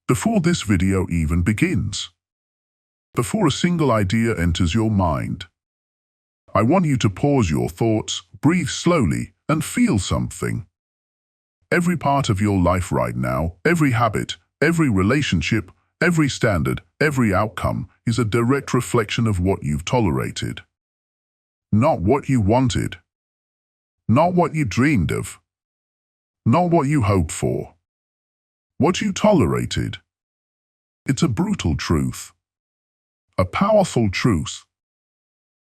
before this video even begins, before a single idea enters your mind, I want you to pause your thoughts, breathe slowly, and feel something. Every part of your life right now, every habit, every relationship, every standard, every outcome is a direct reflection of what you've tolerated. Not what you wanted. Not what you dreamed of. Not what you hoped for. What you tolerated. It's a brutal truth. A powerful truth.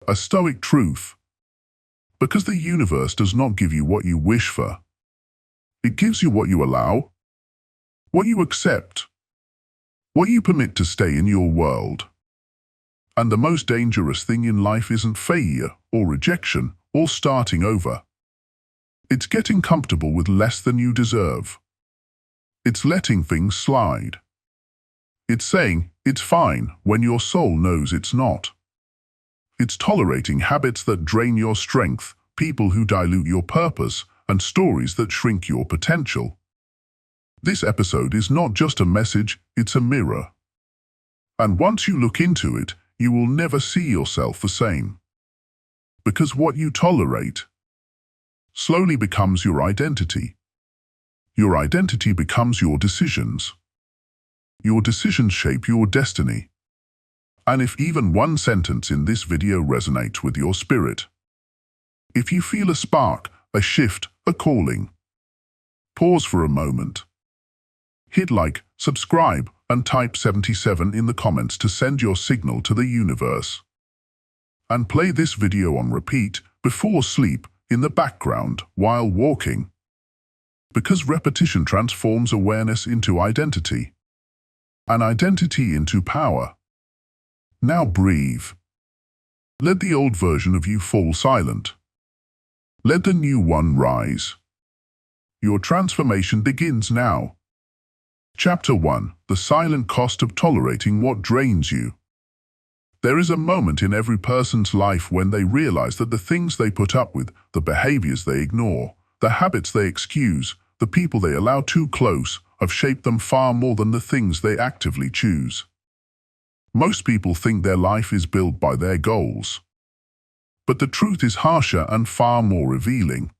A stoic truth. Because the universe does not give you what you wish for. It gives you what you allow, what you accept, what you permit to stay in your world. And the most dangerous thing in life isn't failure or rejection or starting over. It's getting comfortable with less than you deserve. It's letting things slide. It's saying it's fine when your soul knows it's not. It's tolerating habits that drain your strength, people who dilute your purpose, and stories that shrink your potential. This episode is not just a message, it's a mirror. And once you look into it, you will never see yourself the same. Because what you tolerate slowly becomes your identity. Your identity becomes your decisions. Your decisions shape your destiny. And if even one sentence in this video resonates with your spirit, if you feel a spark, a shift, a calling, pause for a moment. Hit like, subscribe, and type 77 in the comments to send your signal to the universe. And play this video on repeat, before sleep, in the background, while walking. Because repetition transforms awareness into identity. And identity into power. Now breathe. Let the old version of you fall silent. Let the new one rise. Your transformation begins now. Chapter 1. The silent cost of tolerating what drains you. There is a moment in every person's life when they realize that the things they put up with, the behaviors they ignore, the habits they excuse, the people they allow too close, have shaped them far more than the things they actively choose. Most people think their life is built by their goals. But the truth is harsher and far more revealing.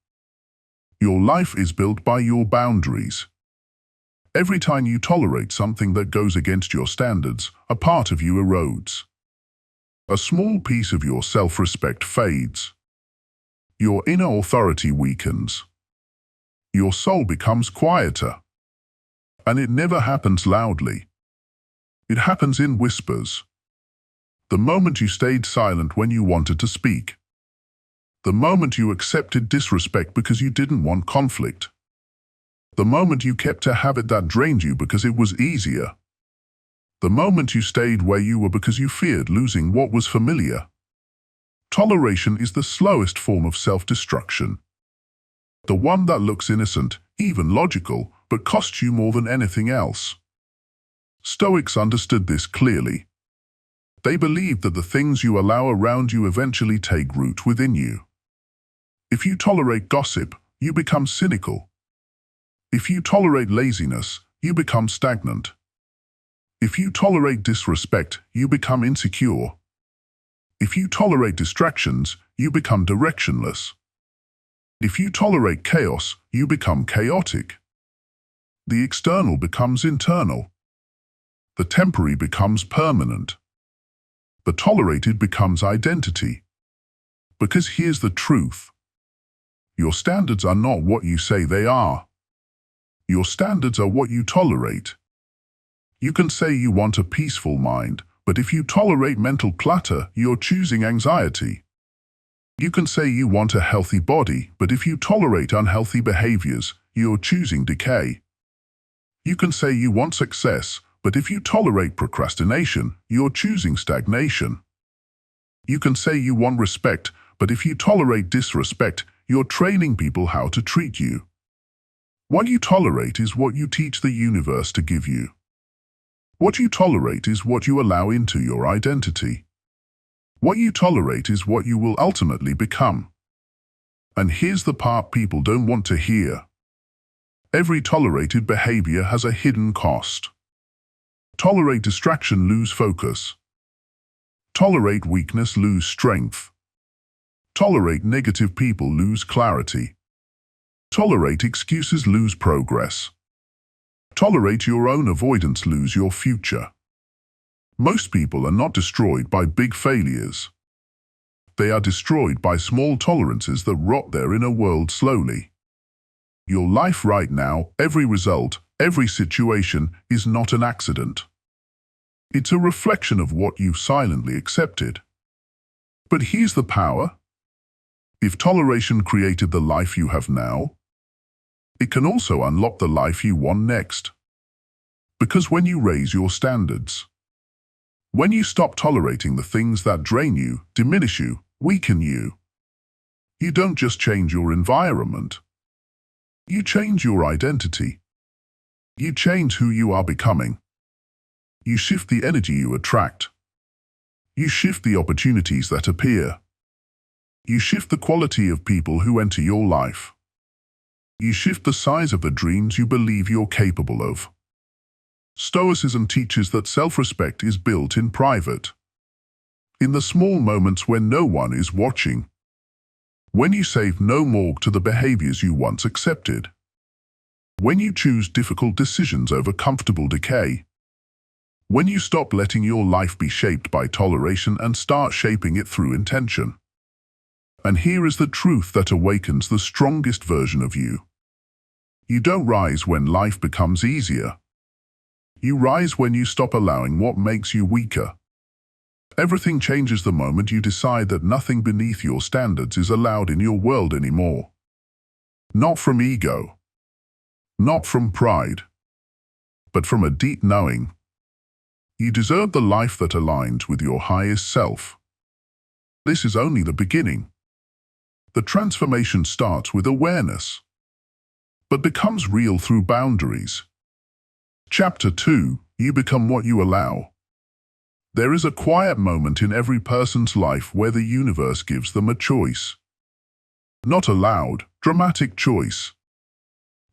Your life is built by your boundaries. Every time you tolerate something that goes against your standards, a part of you erodes. A small piece of your self-respect fades. Your inner authority weakens. Your soul becomes quieter. And it never happens loudly. It happens in whispers. The moment you stayed silent when you wanted to speak. The moment you accepted disrespect because you didn't want conflict. The moment you kept a habit that drained you because it was easier. The moment you stayed where you were because you feared losing what was familiar. Toleration is the slowest form of self-destruction. The one that looks innocent, even logical, but costs you more than anything else. Stoics understood this clearly. They believed that the things you allow around you eventually take root within you. If you tolerate gossip, you become cynical. If you tolerate laziness, you become stagnant. If you tolerate disrespect, you become insecure. If you tolerate distractions, you become directionless. If you tolerate chaos, you become chaotic. The external becomes internal. The temporary becomes permanent. The tolerated becomes identity. Because here's the truth. Your standards are not what you say they are. Your standards are what you tolerate. You can say you want a peaceful mind, but if you tolerate mental clutter, you're choosing anxiety. You can say you want a healthy body, but if you tolerate unhealthy behaviors, you're choosing decay. You can say you want success, but if you tolerate procrastination, you're choosing stagnation. You can say you want respect, but if you tolerate disrespect, you're training people how to treat you. What you tolerate is what you teach the universe to give you. What you tolerate is what you allow into your identity. What you tolerate is what you will ultimately become. And here's the part people don't want to hear. Every tolerated behavior has a hidden cost. Tolerate distraction, lose focus. Tolerate weakness, lose strength. Tolerate negative people, lose clarity. Tolerate excuses, lose progress. Tolerate your own avoidance, lose your future. Most people are not destroyed by big failures. They are destroyed by small tolerances that rot their inner world slowly. Your life right now, every result, every situation, is not an accident. It's a reflection of what you silently accepted. But here's the power. If toleration created the life you have now, it can also unlock the life you want next. Because when you raise your standards, when you stop tolerating the things that drain you, diminish you, weaken you, you don't just change your environment. You change your identity. You change who you are becoming. You shift the energy you attract. You shift the opportunities that appear. You shift the quality of people who enter your life. You shift the size of the dreams you believe you're capable of. Stoicism teaches that self-respect is built in private. In the small moments when no one is watching. When you say no more to the behaviors you once accepted. When you choose difficult decisions over comfortable decay. When you stop letting your life be shaped by toleration and start shaping it through intention. And here is the truth that awakens the strongest version of you. You don't rise when life becomes easier. You rise when you stop allowing what makes you weaker. Everything changes the moment you decide that nothing beneath your standards is allowed in your world anymore. Not from ego. Not from pride. But from a deep knowing. You deserve the life that aligns with your highest self. This is only the beginning. The transformation starts with awareness, but becomes real through boundaries. Chapter 2, you become what you allow. There is a quiet moment in every person's life where the universe gives them a choice. Not a loud, dramatic choice.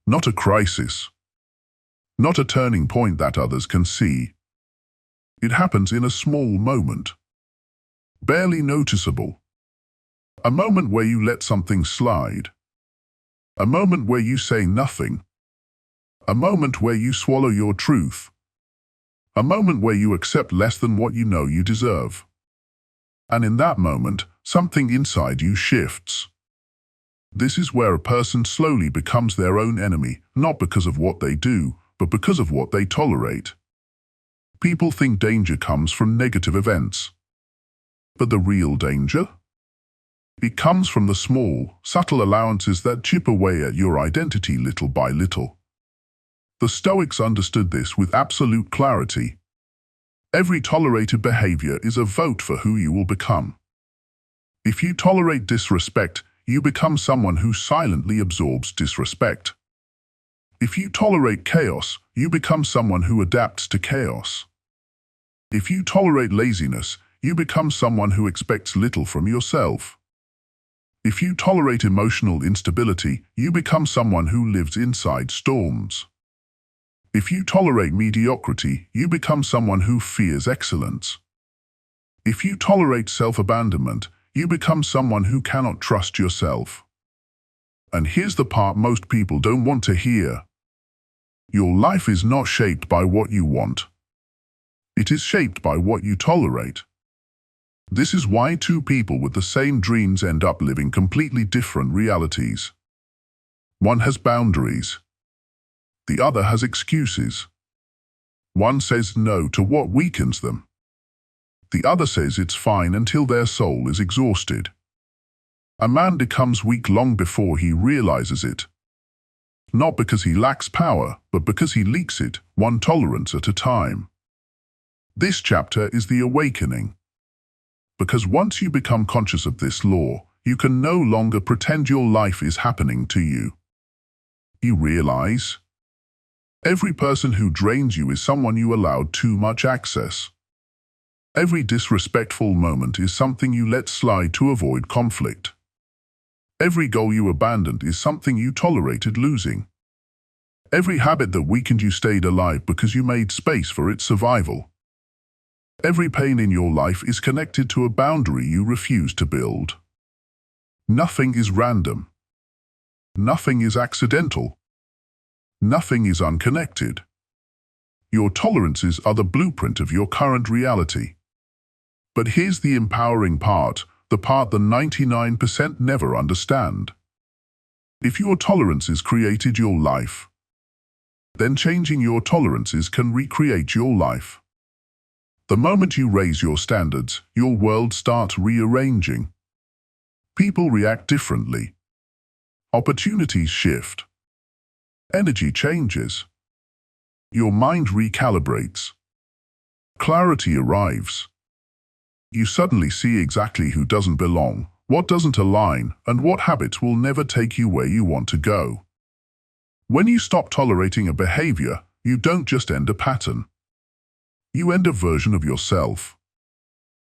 Not a crisis. Not a turning point that others can see. It happens in a small moment. Barely noticeable. A moment where you let something slide. A moment where you say nothing. A moment where you swallow your truth. A moment where you accept less than what you know you deserve. And in that moment, something inside you shifts. This is where a person slowly becomes their own enemy, not because of what they do, but because of what they tolerate. People think danger comes from negative events. But the real danger? It comes from the small, subtle allowances that chip away at your identity little by little. The Stoics understood this with absolute clarity. Every tolerated behavior is a vote for who you will become. If you tolerate disrespect, you become someone who silently absorbs disrespect. If you tolerate chaos, you become someone who adapts to chaos. If you tolerate laziness, you become someone who expects little from yourself. If you tolerate emotional instability, you become someone who lives inside storms. If you tolerate mediocrity, you become someone who fears excellence. If you tolerate self-abandonment, you become someone who cannot trust yourself. And here's the part most people don't want to hear. Your life is not shaped by what you want. It is shaped by what you tolerate. This is why two people with the same dreams end up living completely different realities. One has boundaries. The other has excuses. One says no to what weakens them. The other says it's fine until their soul is exhausted. A man becomes weak long before he realizes it. Not because he lacks power, but because he leaks it, one tolerance at a time. This chapter is the awakening. Because once you become conscious of this law, you can no longer pretend your life is happening to you. You realize, every person who drains you is someone you allowed too much access. Every disrespectful moment is something you let slide to avoid conflict. Every goal you abandoned is something you tolerated losing. Every habit that weakened you stayed alive because you made space for its survival. Every pain in your life is connected to a boundary you refuse to build. Nothing is random. Nothing is accidental. Nothing is unconnected. Your tolerances are the blueprint of your current reality. But here's the empowering part, the part that 99% never understand. If your tolerances created your life, then changing your tolerances can recreate your life. The moment you raise your standards, your world starts rearranging. People react differently. Opportunities shift. Energy changes. Your mind recalibrates. Clarity arrives. You suddenly see exactly who doesn't belong, what doesn't align, and what habits will never take you where you want to go. When you stop tolerating a behavior, you don't just end a pattern. You end a version of yourself.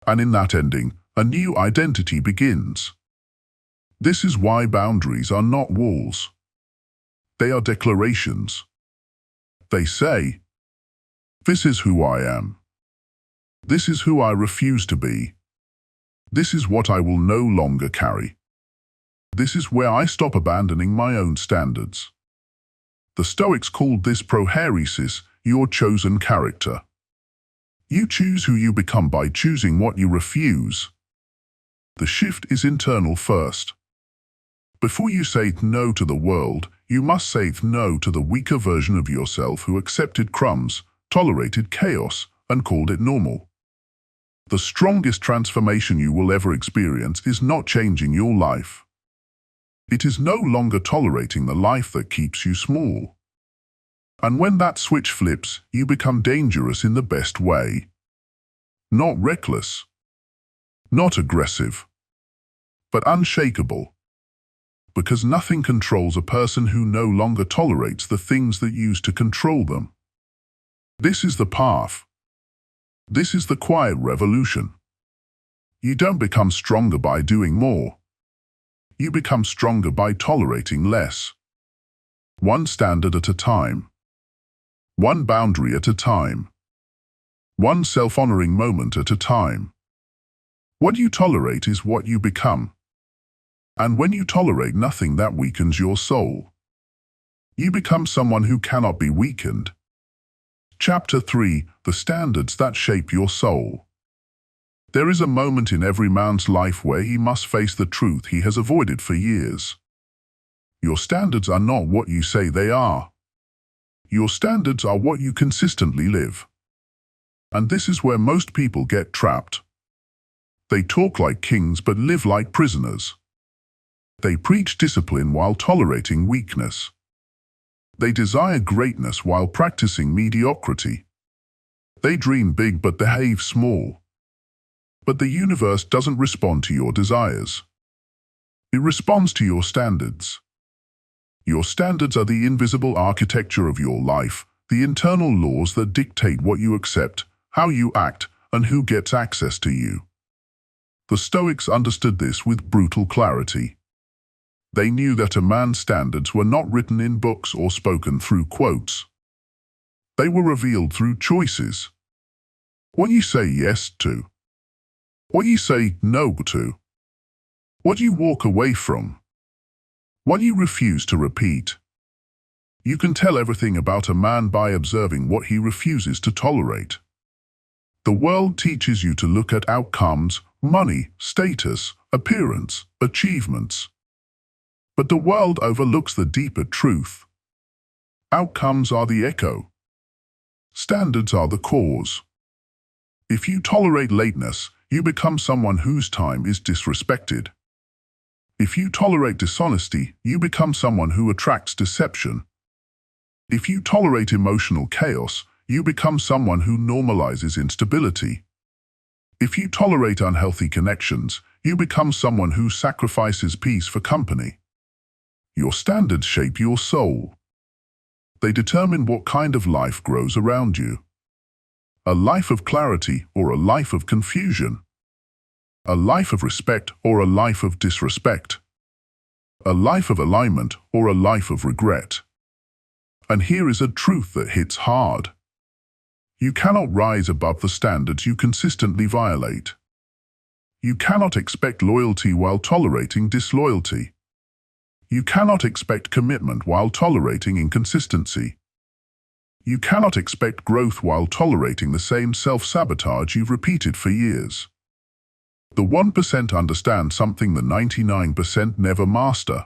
And in that ending, a new identity begins. This is why boundaries are not walls. They are declarations. They say, "This is who I am. This is who I refuse to be. This is what I will no longer carry. This is where I stop abandoning my own standards." The Stoics called this prohairesis, your chosen character. You choose who you become by choosing what you refuse. The shift is internal first. Before you say no to the world, you must say no to the weaker version of yourself who accepted crumbs, tolerated chaos, and called it normal. The strongest transformation you will ever experience is not changing your life. It is no longer tolerating the life that keeps you small. And when that switch flips, you become dangerous in the best way. Not reckless, not aggressive, but unshakable. Because nothing controls a person who no longer tolerates the things that used to control them. This is the path. This is the quiet revolution. You don't become stronger by doing more. You become stronger by tolerating less. One standard at a time. One boundary at a time. One self-honoring moment at a time. What you tolerate is what you become. And when you tolerate nothing that weakens your soul, you become someone who cannot be weakened. Chapter 3: The Standards That Shape Your Soul. There is a moment in every man's life where he must face the truth he has avoided for years. Your standards are not what you say they are. Your standards are what you consistently live. And this is where most people get trapped. They talk like kings but live like prisoners. They preach discipline while tolerating weakness. They desire greatness while practicing mediocrity. They dream big but behave small. But the universe doesn't respond to your desires. It responds to your standards. Your standards are the invisible architecture of your life, the internal laws that dictate what you accept, how you act, and who gets access to you. The Stoics understood this with brutal clarity. They knew that a man's standards were not written in books or spoken through quotes. They were revealed through choices. What you say yes to. What you say no to. What you walk away from. What you refuse to repeat. You can tell everything about a man by observing what he refuses to tolerate. The world teaches you to look at outcomes, money, status, appearance, achievements. But the world overlooks the deeper truth. Outcomes are the echo. Standards are the cause. If you tolerate lateness, you become someone whose time is disrespected. If you tolerate dishonesty, you become someone who attracts deception. If you tolerate emotional chaos, you become someone who normalizes instability. If you tolerate unhealthy connections, you become someone who sacrifices peace for company. Your standards shape your soul. They determine what kind of life grows around you. A life of clarity or a life of confusion. A life of respect or a life of disrespect. A life of alignment or a life of regret. And here is a truth that hits hard. You cannot rise above the standards you consistently violate. You cannot expect loyalty while tolerating disloyalty. You cannot expect commitment while tolerating inconsistency. You cannot expect growth while tolerating the same self-sabotage you've repeated for years. The 1% understand something the 99% never master.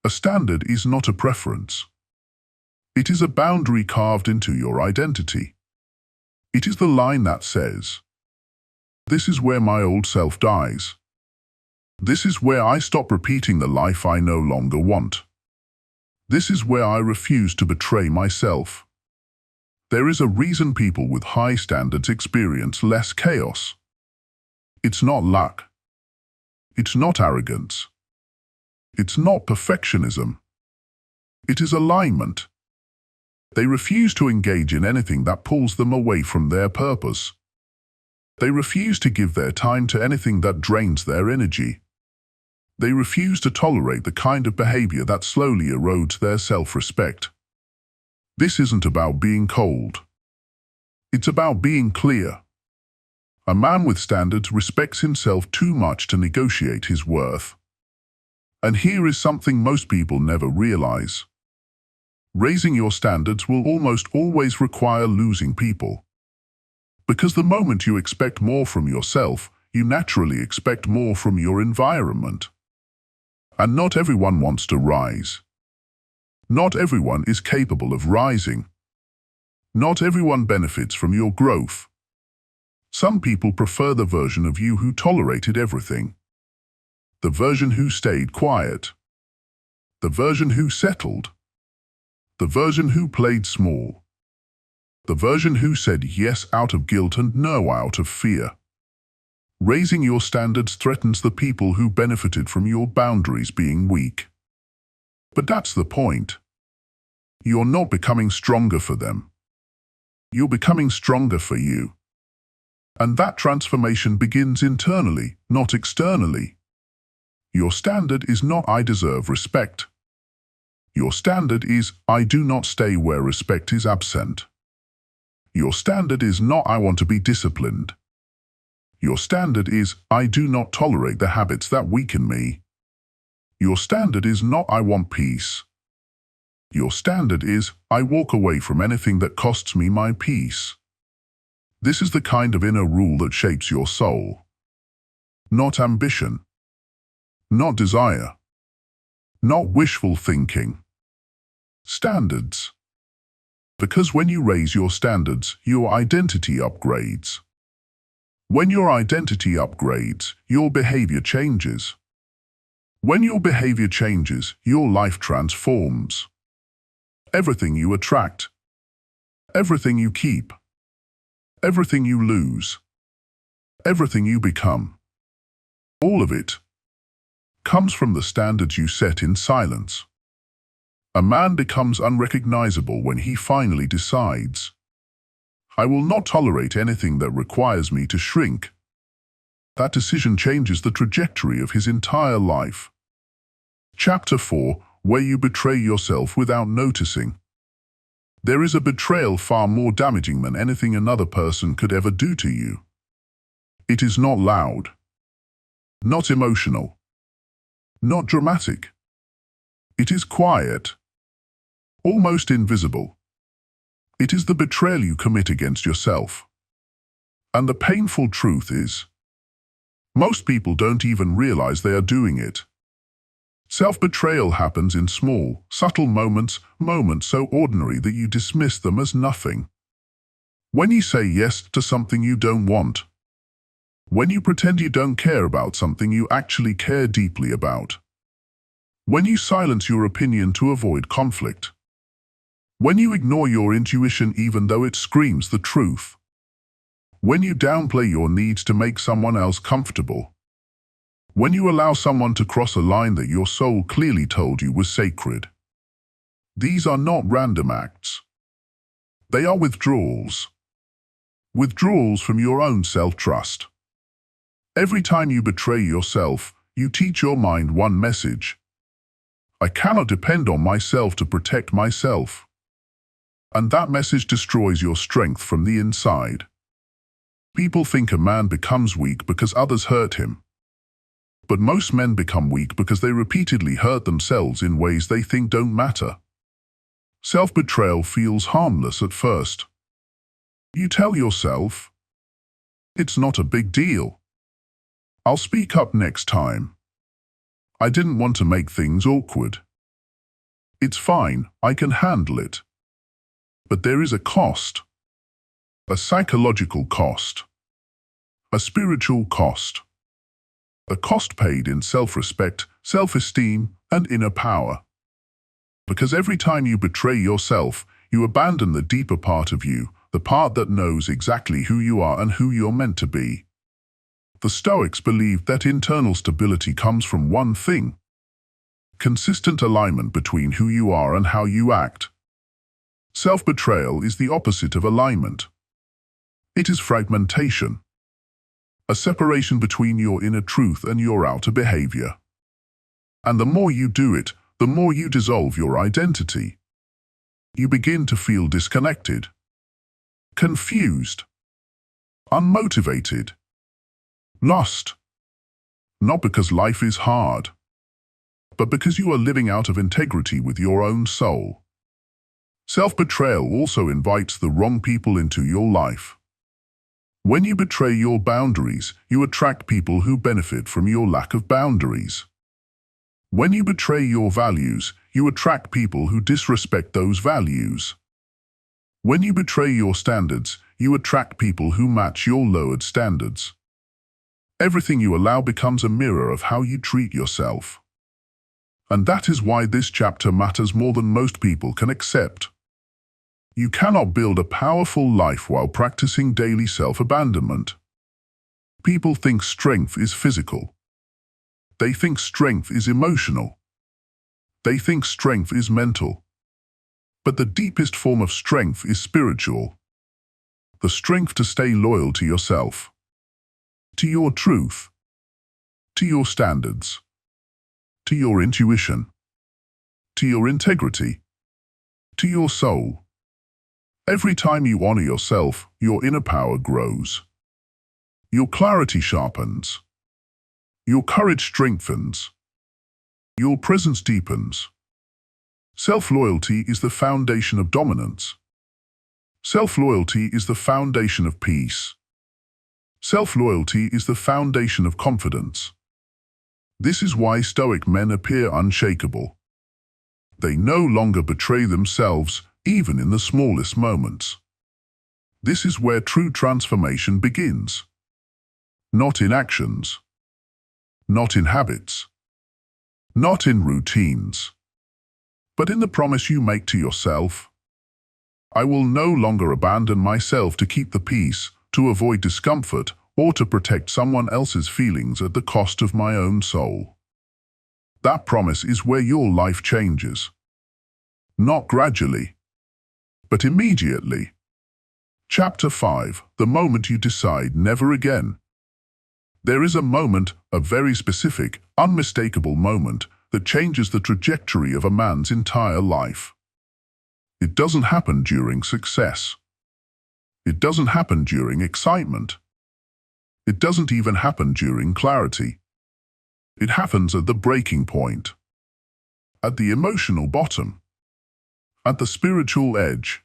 A standard is not a preference. It is a boundary carved into your identity. It is the line that says, "This is where my old self dies. This is where I stop repeating the life I no longer want. This is where I refuse to betray myself." There is a reason people with high standards experience less chaos. It's not luck. It's not arrogance. It's not perfectionism. It is alignment. They refuse to engage in anything that pulls them away from their purpose. They refuse to give their time to anything that drains their energy. They refuse to tolerate the kind of behavior that slowly erodes their self-respect. This isn't about being cold. It's about being clear. A man with standards respects himself too much to negotiate his worth. And here is something most people never realize. Raising your standards will almost always require losing people. Because the moment you expect more from yourself, you naturally expect more from your environment. And not everyone wants to rise. Not everyone is capable of rising. Not everyone benefits from your growth. Some people prefer the version of you who tolerated everything. The version who stayed quiet. The version who settled. The version who played small. The version who said yes out of guilt and no out of fear. Raising your standards threatens the people who benefited from your boundaries being weak. But that's the point. You're not becoming stronger for them. You're becoming stronger for you. And that transformation begins internally, not externally. Your standard is not "I deserve respect." Your standard is "I do not stay where respect is absent." Your standard is not "I want to be disciplined." Your standard is "I do not tolerate the habits that weaken me." Your standard is not "I want peace." Your standard is "I walk away from anything that costs me my peace." This is the kind of inner rule that shapes your soul. Not ambition. Not desire. Not wishful thinking. Standards. Because when you raise your standards, your identity upgrades. When your identity upgrades, your behavior changes. When your behavior changes, your life transforms. Everything you attract, everything you keep, everything you lose, everything you become, all of it comes from the standards you set in silence. A man becomes unrecognizable when he finally decides, "I will not tolerate anything that requires me to shrink." That decision changes the trajectory of his entire life. Chapter 4, where you betray yourself without noticing. There is a betrayal far more damaging than anything another person could ever do to you. It is not loud, not emotional, not dramatic. It is quiet, almost invisible. It is the betrayal you commit against yourself. And the painful truth is, most people don't even realize they are doing it. Self-betrayal happens in small, subtle moments so ordinary that you dismiss them as nothing. When you say yes to something you don't want. When you pretend you don't care about something you actually care deeply about. When you silence your opinion to avoid conflict. When you ignore your intuition even though it screams the truth. When you downplay your needs to make someone else comfortable. When you allow someone to cross a line that your soul clearly told you was sacred. These are not random acts. They are withdrawals. Withdrawals from your own self-trust. Every time you betray yourself, you teach your mind one message. I cannot depend on myself to protect myself. And that message destroys your strength from the inside. People think a man becomes weak because others hurt him. But most men become weak because they repeatedly hurt themselves in ways they think don't matter. Self-betrayal feels harmless at first. You tell yourself, "It's not a big deal. I'll speak up next time. I didn't want to make things awkward. It's fine, I can handle it." But there is a cost. A psychological cost. A spiritual cost. A cost paid in self-respect, self-esteem, and inner power. Because every time you betray yourself, you abandon the deeper part of you, the part that knows exactly who you are and who you're meant to be. The Stoics believed that internal stability comes from one thing: consistent alignment between who you are and how you act. Self-betrayal is the opposite of alignment. It is fragmentation, a separation between your inner truth and your outer behavior. And the more you do it, the more you dissolve your identity. You begin to feel disconnected, confused, unmotivated, lost. Not because life is hard, but because you are living out of integrity with your own soul. Self-betrayal also invites the wrong people into your life. When you betray your boundaries, you attract people who benefit from your lack of boundaries. When you betray your values, you attract people who disrespect those values. When you betray your standards, you attract people who match your lowered standards. Everything you allow becomes a mirror of how you treat yourself. And that is why this chapter matters more than most people can accept. You cannot build a powerful life while practicing daily self-abandonment. People think strength is physical. They think strength is emotional. They think strength is mental. But the deepest form of strength is spiritual. The strength to stay loyal to yourself, to your truth, to your standards, to your intuition, to your integrity, to your soul. Every time you honor yourself, your inner power grows. Your clarity sharpens. Your courage strengthens. Your presence deepens. Self-loyalty is the foundation of dominance. Self-loyalty is the foundation of peace. Self-loyalty is the foundation of confidence. This is why Stoic men appear unshakable. They no longer betray themselves, even in the smallest moments. This is where true transformation begins. Not in actions, not in habits, not in routines, but in the promise you make to yourself. I will no longer abandon myself to keep the peace, to avoid discomfort, or to protect someone else's feelings at the cost of my own soul. That promise is where your life changes. Not gradually, but immediately. Chapter 5. The moment you decide never again. There is a moment, a very specific, unmistakable moment, that changes the trajectory of a man's entire life. It doesn't happen during success. It doesn't happen during excitement. It doesn't even happen during clarity. It happens at the breaking point, at the emotional bottom, at the spiritual edge.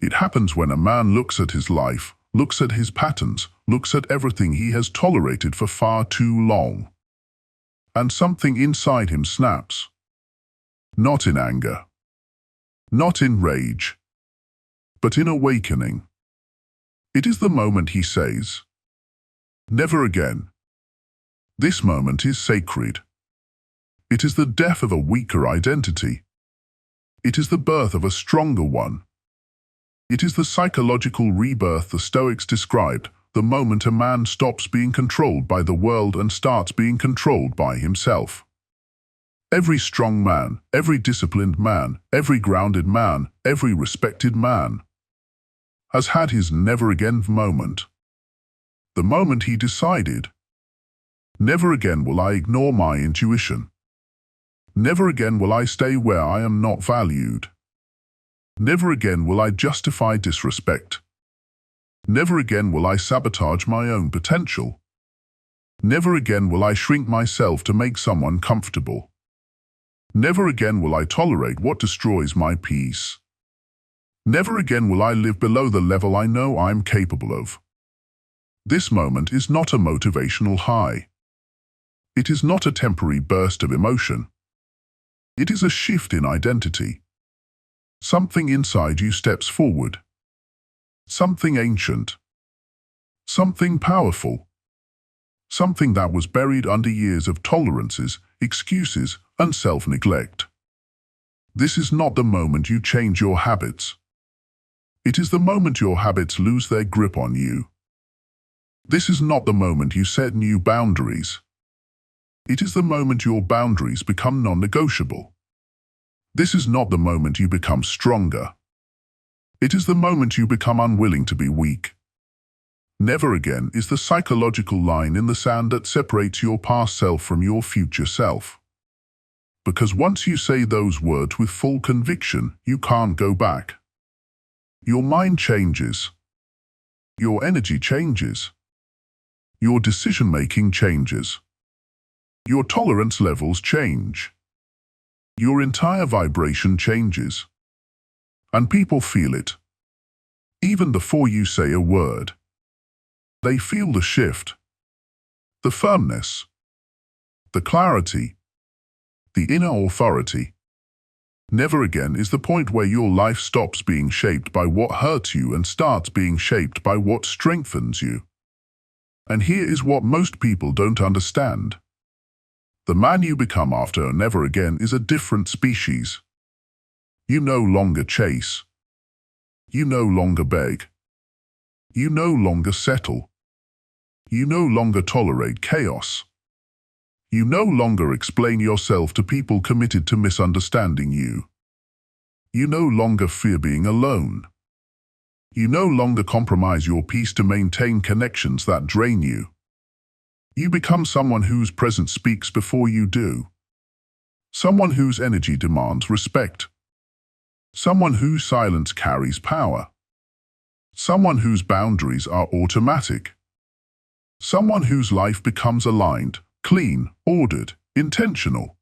It happens when a man looks at his life, looks at his patterns, looks at everything he has tolerated for far too long. And something inside him snaps. Not in anger, not in rage, but in awakening. It is the moment he says, "Never again." This moment is sacred. It is the death of a weaker identity. It is the birth of a stronger one. It is the psychological rebirth the Stoics described, the moment a man stops being controlled by the world and starts being controlled by himself. Every strong man, every disciplined man, every grounded man, every respected man has had his never again moment. The moment he decided, never again will I ignore my intuition. Never again will I stay where I am not valued. Never again will I justify disrespect. Never again will I sabotage my own potential. Never again will I shrink myself to make someone comfortable. Never again will I tolerate what destroys my peace. Never again will I live below the level I know I am capable of. This moment is not a motivational high. It is not a temporary burst of emotion. It is a shift in identity. Something inside you steps forward. Something ancient. Something powerful. Something that was buried under years of tolerances, excuses, and self-neglect. This is not the moment you change your habits. It is the moment your habits lose their grip on you. This is not the moment you set new boundaries. It is the moment your boundaries become non-negotiable. This is not the moment you become stronger. It is the moment you become unwilling to be weak. Never again is the psychological line in the sand that separates your past self from your future self. Because once you say those words with full conviction, you can't go back. Your mind changes. Your energy changes. Your decision-making changes. Your tolerance levels change. Your entire vibration changes. And people feel it. Even before you say a word. They feel the shift. The firmness. The clarity. The inner authority. Never again is the point where your life stops being shaped by what hurts you and starts being shaped by what strengthens you. And here is what most people don't understand. The man you become after never again is a different species. You no longer chase. You no longer beg. You no longer settle. You no longer tolerate chaos. You no longer explain yourself to people committed to misunderstanding you. You no longer fear being alone. You no longer compromise your peace to maintain connections that drain you. You become someone whose presence speaks before you do. Someone whose energy demands respect. Someone whose silence carries power. Someone whose boundaries are automatic. Someone whose life becomes aligned, clean, ordered, intentional.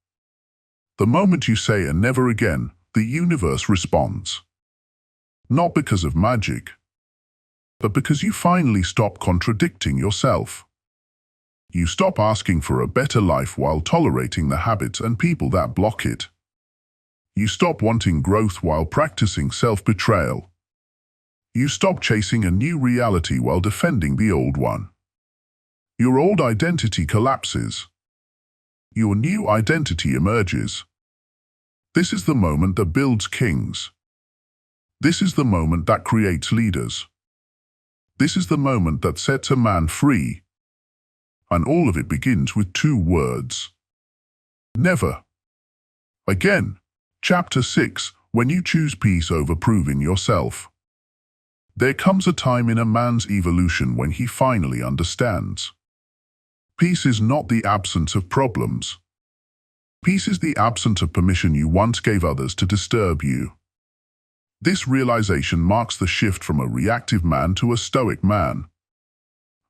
The moment you say a never again, the universe responds. Not because of magic, but because you finally stop contradicting yourself. You stop asking for a better life while tolerating the habits and people that block it. You stop wanting growth while practicing self-betrayal. You stop chasing a new reality while defending the old one. Your old identity collapses. Your new identity emerges. This is the moment that builds kings. This is the moment that creates leaders. This is the moment that sets a man free. And all of it begins with 2 words. Never. Again. Chapter 6, when you choose peace over proving yourself. There comes a time in a man's evolution when he finally understands. Peace is not the absence of problems. Peace is the absence of permission you once gave others to disturb you. This realization marks the shift from a reactive man to a stoic man.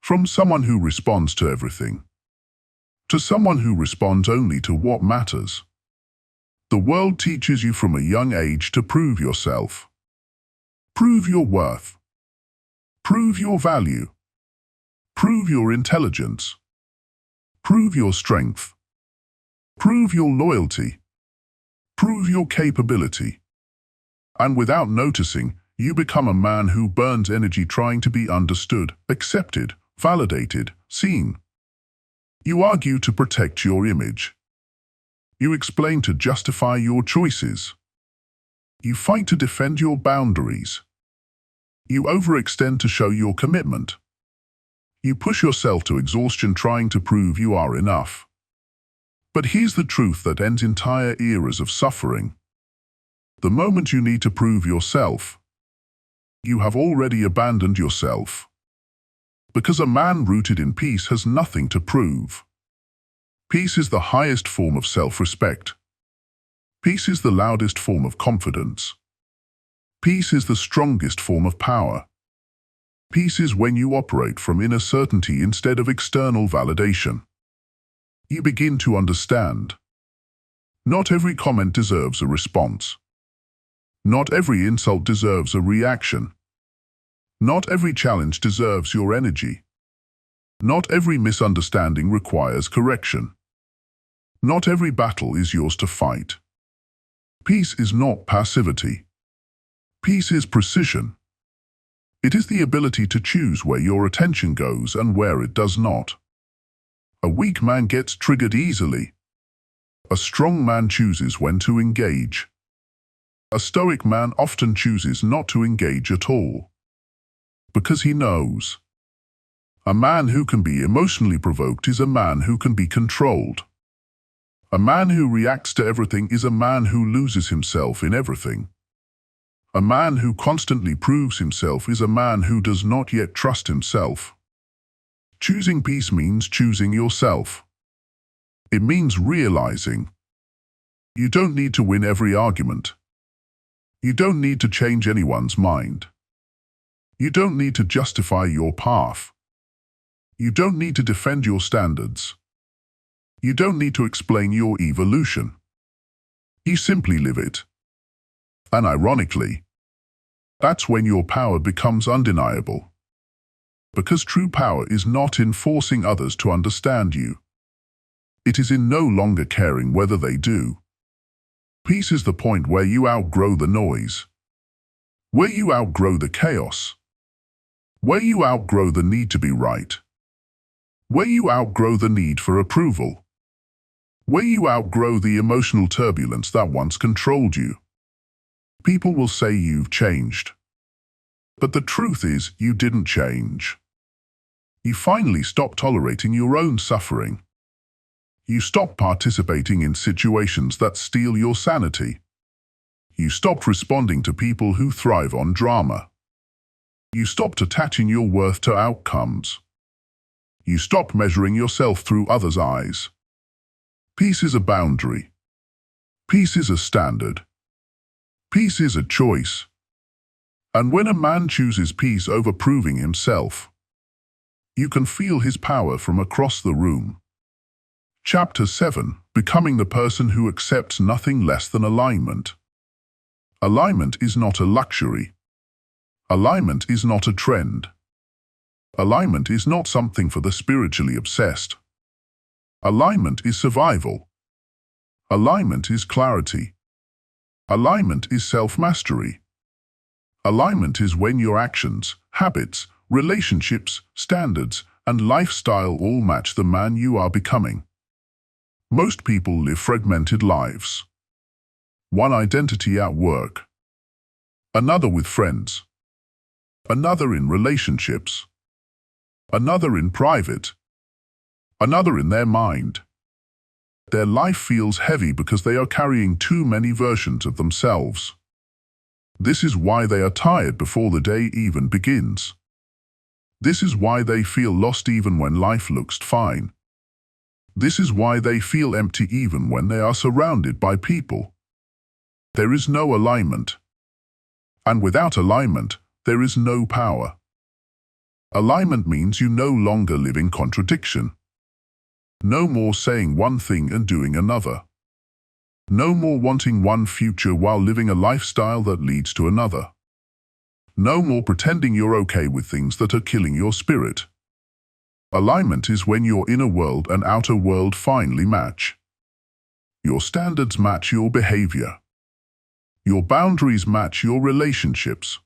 From someone who responds to everything, to someone who responds only to what matters. The world teaches you from a young age to prove yourself. Prove your worth. Prove your value. Prove your intelligence. Prove your strength. Prove your loyalty. Prove your capability. And without noticing, you become a man who burns energy trying to be understood, accepted, validated, seen. You argue to protect your image. You explain to justify your choices. You fight to defend your boundaries. You overextend to show your commitment. You push yourself to exhaustion trying to prove you are enough. But here's the truth that ends entire eras of suffering. The moment you need to prove yourself, you have already abandoned yourself. Because a man rooted in peace has nothing to prove. Peace is the highest form of self-respect. Peace is the loudest form of confidence. Peace is the strongest form of power. Peace is when you operate from inner certainty instead of external validation. You begin to understand. Not every comment deserves a response. Not every insult deserves a reaction. Not every challenge deserves your energy. Not every misunderstanding requires correction. Not every battle is yours to fight. Peace is not passivity. Peace is precision. It is the ability to choose where your attention goes and where it does not. A weak man gets triggered easily. A strong man chooses when to engage. A stoic man often chooses not to engage at all, because he knows. A man who can be emotionally provoked is a man who can be controlled. A man who reacts to everything is a man who loses himself in everything. A man who constantly proves himself is a man who does not yet trust himself. Choosing peace means choosing yourself. It means realizing you don't need to win every argument. You don't need to change anyone's mind. You don't need to justify your path. You don't need to defend your standards. You don't need to explain your evolution. You simply live it. And ironically, that's when your power becomes undeniable. Because true power is not in forcing others to understand you. It is in no longer caring whether they do. Peace is the point where you outgrow the noise. Where you outgrow the chaos. Where you outgrow the need to be right. Where you outgrow the need for approval. Where you outgrow the emotional turbulence that once controlled you. People will say you've changed. But the truth is, you didn't change. You finally stopped tolerating your own suffering. You stopped participating in situations that steal your sanity. You stopped responding to people who thrive on drama. You stopped attaching your worth to outcomes. You stopped measuring yourself through others' eyes. Peace is a boundary. Peace is a standard. Peace is a choice. And when a man chooses peace over proving himself, you can feel his power from across the room. Chapter 7. Becoming the person who accepts nothing less than alignment. Alignment is not a luxury. Alignment is not a trend. Alignment is not something for the spiritually obsessed. Alignment is survival. Alignment is clarity. Alignment is self-mastery. Alignment is when your actions, habits, relationships, standards, and lifestyle all match the man you are becoming. Most people live fragmented lives. One identity at work, another with friends, another in relationships, another in private, another in their mind. Their life feels heavy because they are carrying too many versions of themselves. This is why they are tired before the day even begins. This is why they feel lost even when life looks fine. This is why they feel empty even when they are surrounded by people. There is no alignment. And without alignment, there is no power. Alignment means you no longer live in contradiction. No more saying one thing and doing another. No more wanting one future while living a lifestyle that leads to another. No more pretending you're okay with things that are killing your spirit. Alignment is when your inner world and outer world finally match. Your standards match your behavior. Your boundaries match your relationships.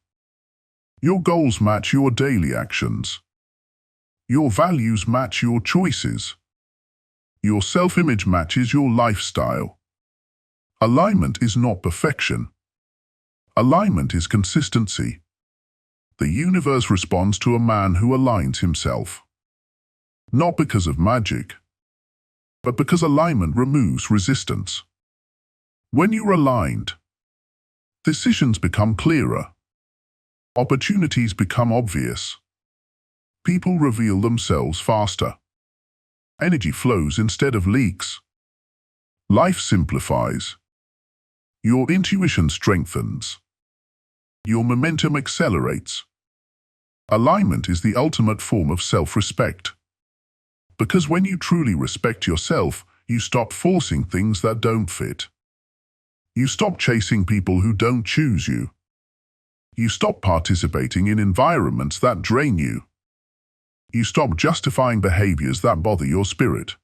Your goals match your daily actions. Your values match your choices. Your self-image matches your lifestyle. Alignment is not perfection. Alignment is consistency. The universe responds to a man who aligns himself. Not because of magic, but because alignment removes resistance. When you're aligned, decisions become clearer. Opportunities become obvious. People reveal themselves faster. Energy flows instead of leaks. Life simplifies. Your intuition strengthens. your momentum accelerates. Alignment is the ultimate form of self-respect. Because when you truly respect yourself, you stop forcing things that don't fit. You stop chasing people who don't choose you. You stop participating in environments that drain you. You stop justifying behaviors that bother your spirit.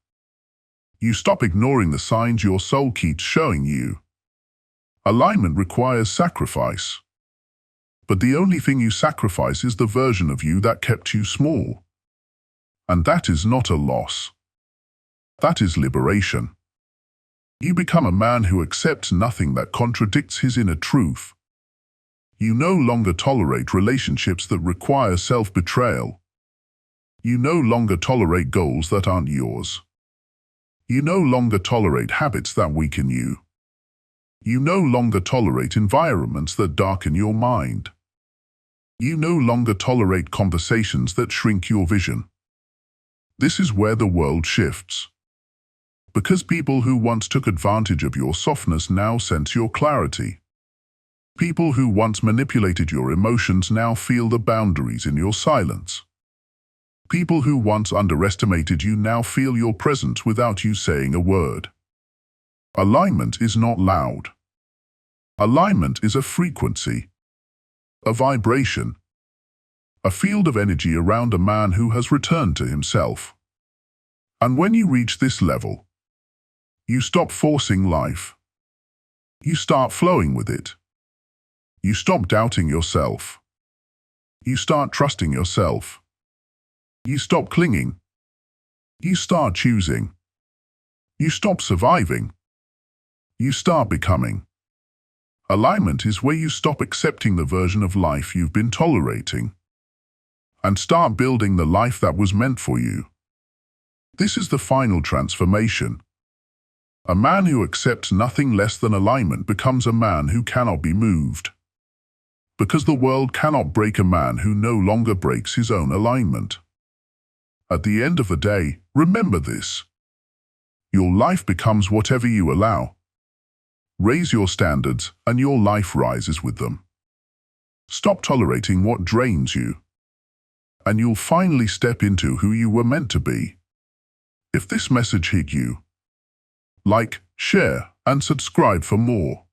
You stop ignoring the signs your soul keeps showing you. Alignment requires sacrifice. But the only thing you sacrifice is the version of you that kept you small. And that is not a loss. That is liberation. You become a man who accepts nothing that contradicts his inner truth. You no longer tolerate relationships that require self-betrayal. You no longer tolerate goals that aren't yours. You no longer tolerate habits that weaken you. You no longer tolerate environments that darken your mind. You no longer tolerate conversations that shrink your vision. This is where the world shifts. Because people who once took advantage of your softness now sense your clarity. People who once manipulated your emotions now feel the boundaries in your silence. People who once underestimated you now feel your presence without you saying a word. Alignment is not loud. Alignment is a frequency, a vibration, a field of energy around a man who has returned to himself. And when you reach this level, you stop forcing life. You start flowing with it. You stop doubting yourself. You start trusting yourself. You stop clinging. You start choosing. You stop surviving. You start becoming. Alignment is where you stop accepting the version of life you've been tolerating and start building the life that was meant for you. This is the final transformation. A man who accepts nothing less than alignment becomes a man who cannot be moved. Because the world cannot break a man who no longer breaks his own alignment. At the end of the day, remember this. Your life becomes whatever you allow. Raise your standards and your life rises with them. Stop tolerating what drains you, and you'll finally step into who you were meant to be. If this message hit you, like, share, and subscribe for more.